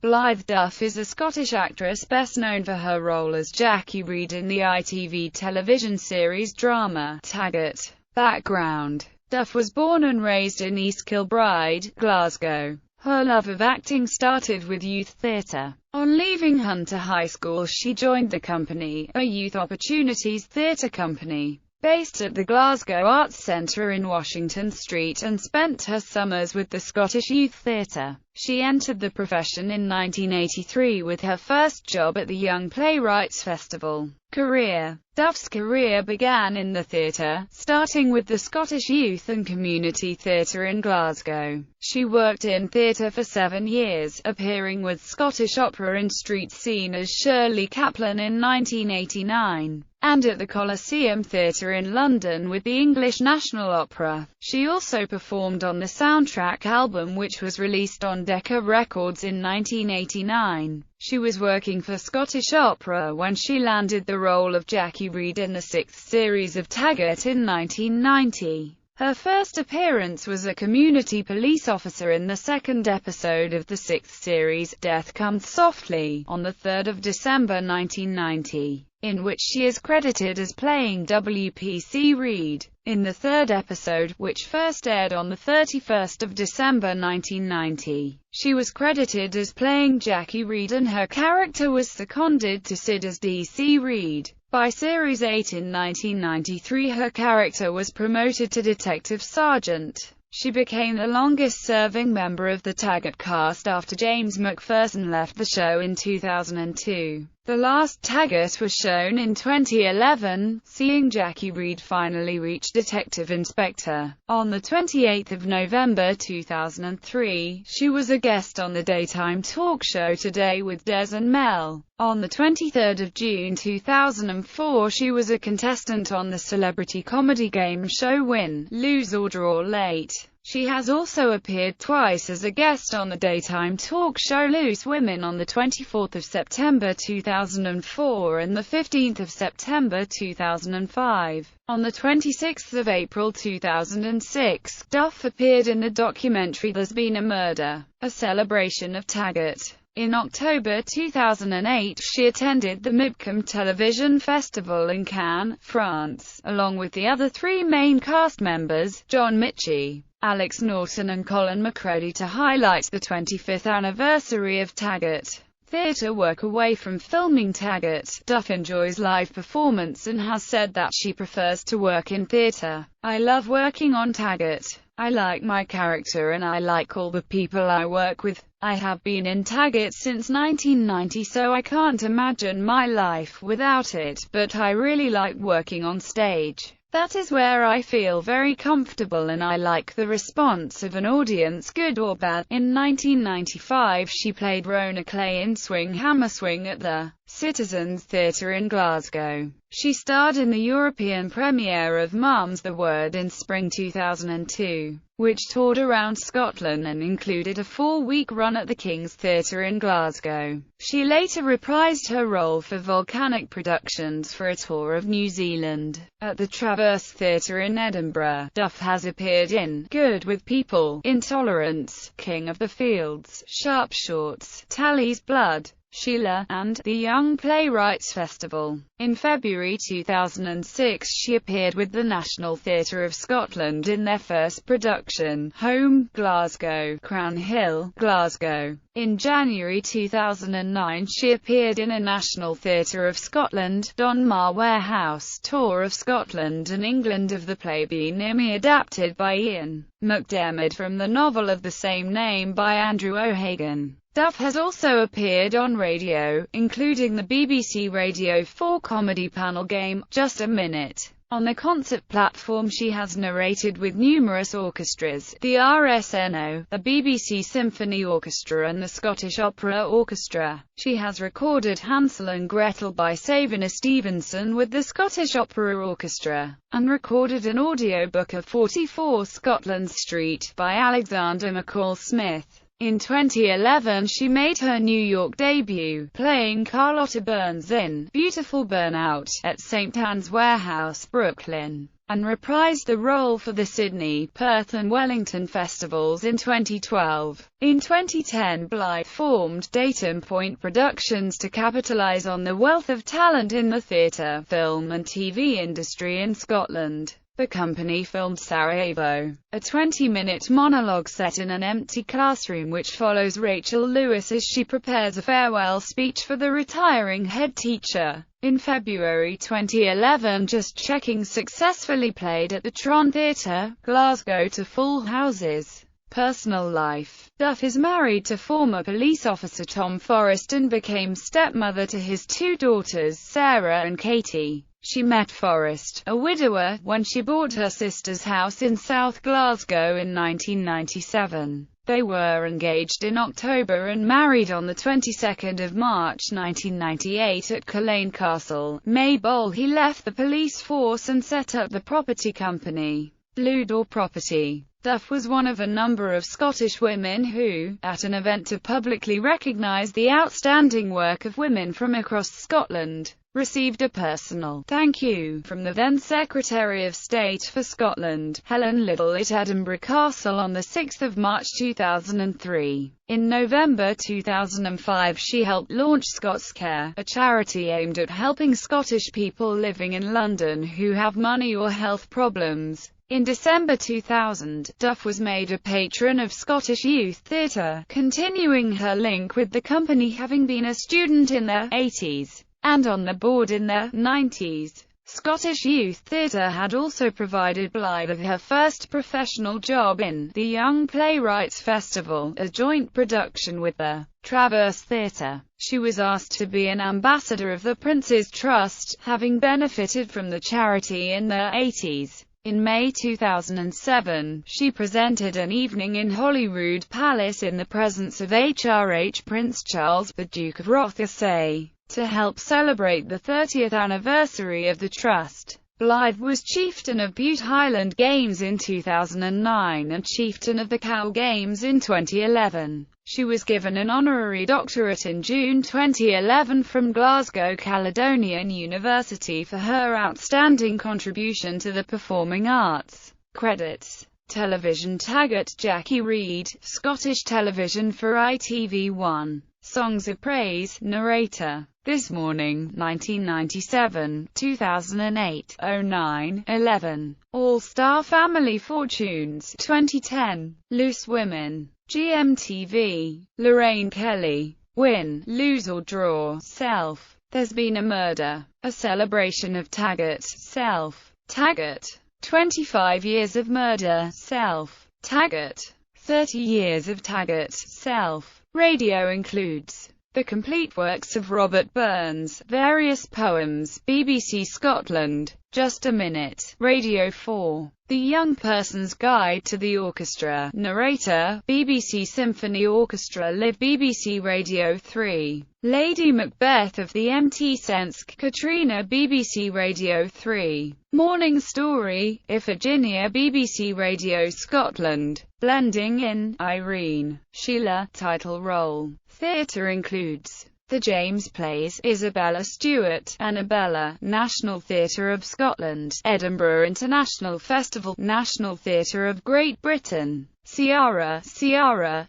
Blythe Duff is a Scottish actress best known for her role as Jackie Reid in the ITV television series drama Taggart. Background: Duff was born and raised in East Kilbride, Glasgow. Her love of acting started with youth theatre. On leaving Hunter High School she joined the Company, a youth opportunities theatre company based at the Glasgow Arts Centre in Washington Street, and spent her summers with the Scottish Youth Theatre. She entered the profession in 1983 with her first job at the Young Playwrights Festival. Duff's career began in the theatre, starting with the Scottish Youth and Community Theatre in Glasgow. She worked in theatre for 7 years, appearing with Scottish opera and street scene as Shirley Kaplan in 1989, and at the Coliseum Theatre in London with the English National Opera. She also performed on the soundtrack album, which was released on Decca Records in 1989. She was working for Scottish Opera when she landed the role of Jackie Reid in the 6th series of Taggart in 1990. Her first appearance was a community police officer in the 2nd episode of the 6th series, Death Comes Softly, on 3 December 1990, in which she is credited as playing WPC Reid. In the 3rd episode, which first aired on 31 December 1990, she was credited as playing Jackie Reid, and her character was seconded to Sid as DC Reid. By Series 8 in 1993 her character was promoted to Detective Sergeant. She became the longest-serving member of the Taggart cast after James McPherson left the show in 2002. The last Taggart was shown in 2011, seeing Jackie Reid finally reach Detective Inspector. On 28 November 2003, she was a guest on the daytime talk show Today with Des and Mel. On 23 June 2004 she was a contestant on the celebrity comedy game show Win, Lose or Draw Late. She has also appeared twice as a guest on the daytime talk show Loose Women on 24 September 2004 and 15 September 2005. On 26 April 2006, Duff appeared in the documentary There's Been a Murder, a celebration of Taggart. In October 2008 she attended the MIPCOM Television Festival in Cannes, France, along with the other 3 main cast members, John Mitchie, Alex Norton and Colin McCready, to highlight the 25th anniversary of Taggart. Theatre work. Away from filming Taggart, Duff enjoys live performance and has said that she prefers to work in theatre. "I love working on Taggart. I like my character and I like all the people I work with. I have been in Taggart since 1990, so I can't imagine my life without it, but I really like working on stage. That is where I feel very comfortable and I like the response of an audience, good or bad." In 1995 she played Rona Clay in Swing Hammer Swing at the Citizens Theatre in Glasgow. She starred in the European premiere of Mum's the Word in spring 2002, which toured around Scotland and included a 4-week run at the King's Theatre in Glasgow. She later reprised her role for Volcanic Productions for a tour of New Zealand. At the Traverse Theatre in Edinburgh, Duff has appeared in Good with People, Intolerance, King of the Fields, Sharp Shorts, Tally's Blood, Sheila, and the Young Playwrights Festival. In February 2006 she appeared with the National Theatre of Scotland in their first production, Home, Glasgow, Crown Hill, Glasgow. In January 2009 she appeared in a National Theatre of Scotland, Donmar Warehouse tour of Scotland and England of the play Be Near Me, adapted by Ian McDiarmid from the novel of the same name by Andrew O'Hagan. Duff has also appeared on radio, including the BBC Radio 4 comedy panel game, Just a Minute. On the concert platform she has narrated with numerous orchestras, the RSNO, the BBC Symphony Orchestra and the Scottish Opera Orchestra. She has recorded Hansel and Gretel by Savina Stevenson with the Scottish Opera Orchestra, and recorded an audiobook of 44 Scotland Street by Alexander McCall Smith. In 2011 she made her New York debut, playing Carlotta Burns in Beautiful Burnout at St. Anne's Warehouse, Brooklyn. and reprised the role for the Sydney, Perth and Wellington festivals in 2012. In 2010, Blythe formed Datum Point Productions to capitalise on the wealth of talent in the theatre, film and TV industry in Scotland. The company filmed Sarajevo, a 20-minute monologue set in an empty classroom which follows Rachel Lewis as she prepares a farewell speech for the retiring head teacher. In February 2011, Just Checking successfully played at the Tron Theatre, Glasgow to full houses. Personal life. Duff is married to former police officer Tom Forrest and became stepmother to his two daughters Sarah and Katie. She met Forrest, a widower, when she bought her sister's house in South Glasgow in 1997. They were engaged in October and married on the 22nd of March 1998 at Culzean Castle, Maybole. He left the police force and set up the property company, Blue Door Property. Duff was one of a number of Scottish women who, at an event to publicly recognise the outstanding work of women from across Scotland, received a personal thank you from the then Secretary of State for Scotland, Helen Liddle, at Edinburgh Castle on 6 March 2003. In November 2005 she helped launch ScotsCare, a charity aimed at helping Scottish people living in London who have money or health problems. In December 2000, Duff was made a patron of Scottish Youth Theatre, continuing her link with the company, having been a student in the 80s and on the board in the 90s. Scottish Youth Theatre had also provided Blythe with her first professional job in the Young Playwrights Festival, a joint production with the Traverse Theatre. She was asked to be an ambassador of the Prince's Trust, having benefited from the charity in the 80s. In May 2007, she presented an evening in Holyrood Palace in the presence of HRH Prince Charles, the Duke of Rothesay, to help celebrate the 30th anniversary of the Trust. Blythe was Chieftain of Bute Highland Games in 2009 and Chieftain of the Cow Games in 2011. She was given an honorary doctorate in June 2011 from Glasgow Caledonian University for her outstanding contribution to the performing arts. Credits: Television Taggart, Jackie Reid, Scottish Television for ITV1. Songs of Praise, Narrator. This Morning, 1997, 2008, 09, 11. All-Star Family Fortunes, 2010. Loose Women. GMTV. Lorraine Kelly. Win, Lose or Draw. Self. There's Been a Murder. A Celebration of Taggart. Self. Taggart. 25 Years of Murder. Self. Taggart. 30 Years of Taggart. Self. Radio includes the complete works of Robert Burns, various poems, BBC Scotland, Just a Minute, Radio 4, The Young Person's Guide to the Orchestra, Narrator, BBC Symphony Orchestra Live, BBC Radio 3, Lady Macbeth of the MT Sensk, Katrina, BBC Radio 3, Morning Story, Iphigenia, BBC Radio Scotland, Blending In, Irene, Sheila, title role. Theatre includes the James Plays, Isabella Stewart, Annabella, National Theatre of Scotland, Edinburgh International Festival, National Theatre of Great Britain, Ciara,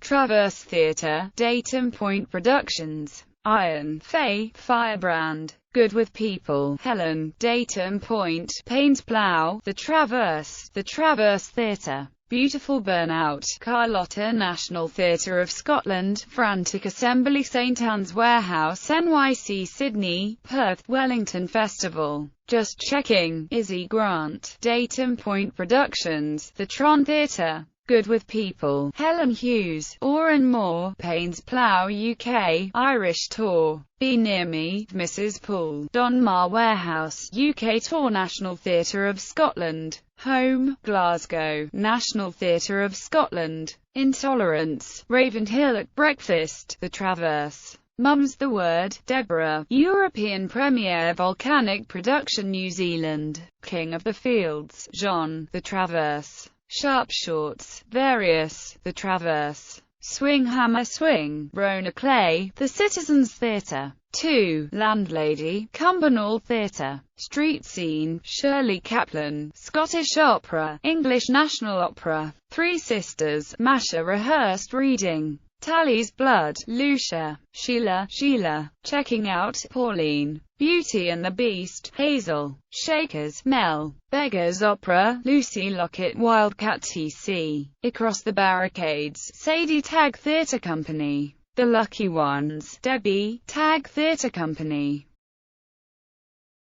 Traverse Theatre, Datum Point Productions, Iron, Faye, Firebrand, Good with People, Helen, Datum Point, Payne's Plough, The Traverse Theatre, Beautiful Burnout, Carlotta, National Theatre of Scotland, Frantic Assembly, St Anne's Warehouse, NYC, Sydney, Perth, Wellington Festival, Just Checking, Izzy Grant, Datum Point Productions, The Tron Theatre, Good with People, Helen Hughes, Oran Moore, Payne's Plough UK, Irish Tour, Be Near Me, Mrs Poole, Donmar Warehouse, UK Tour, National Theatre of Scotland, Home, Glasgow, National Theatre of Scotland, Intolerance, Ravenhill at Breakfast, The Traverse, Mum's the Word, Deborah, European premiere Volcanic Production New Zealand, King of the Fields, Jean, The Traverse, Sharp Shorts, Various, The Traverse. Swing Hammer Swing, Rona Clay, The Citizens Theatre. 2. Landlady, Cumbernauld Theatre. Street Scene, Shirley Kaplan, Scottish Opera, English National Opera. 3 Sisters, Masha rehearsed reading. Tally's Blood, Lucia. Sheila, Checking Out, Pauline. Beauty and the Beast, Hazel. Shakers, Mel. Beggars Opera, Lucy Lockett. Wildcat T.C. Across the Barricades, Sadie Tagg Theatre Company. The Lucky Ones, Debbie, Tagg Theatre Company.